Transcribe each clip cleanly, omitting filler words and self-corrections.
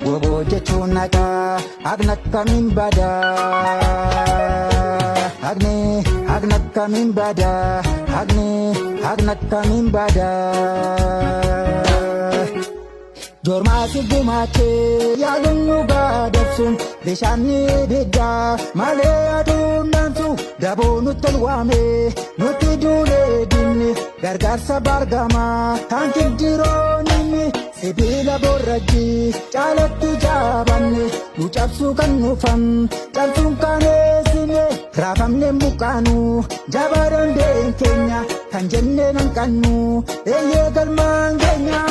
Wobojechuun nagaa agna kamiin badaa agna kamiin badaa agna kamiin badaa Jormaasi gumaachee yaaluu gaadabsuun bishaanni biddaa malee aduun dansu daboo nutti olwaamee nutti duulee dinni gargaarsa bargamaa kan kildiroonni sibiila borrajjii caalatti jaabanne nu cabsuu kan nufan cabsuun kan eessine raafamne mukaanu jabaa dandeen keenya kan jennee nan qannu eeyyee galmaan keenya.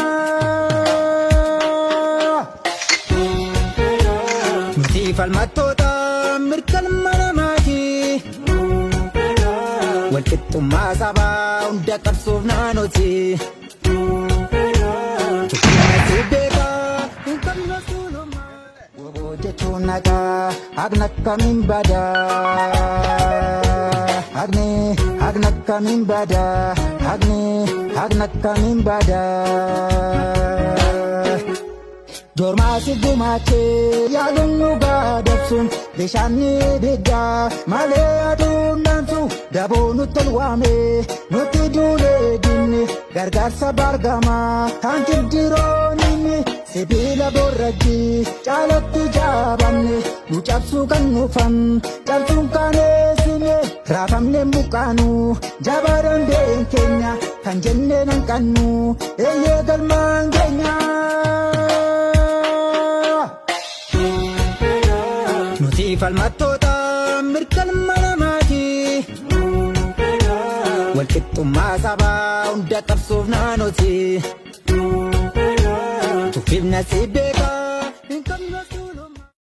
Falmattoota mirkan mana maatii walqixxummaa sabaa hunda qabsuuf naannoti tukkina beekaa hin qabne suulumaa wobojechuun nagaa agna kamiin badaa agna kamiin badaa agna kamiin badaa Jormaasi gumaachee yaaluu gaadabsuun bishaanni biddaa malee aduun dansu daboo nutti olwaamee nutti duulee dinni gargaarsa bargamaa kan kildiroonni sibiila borrajjii caalatti jaabanne nu cabsuu kan nufan cabsuun kan eessine raafamne mukaanu jabaa dandeen keenya kan jennee nan qannu eeyyee galmaan keenya. Falmattoota mirkan mana maatii walqixxummaa sabaa hunda qabsuuf naannoti tukkifna si beekaa.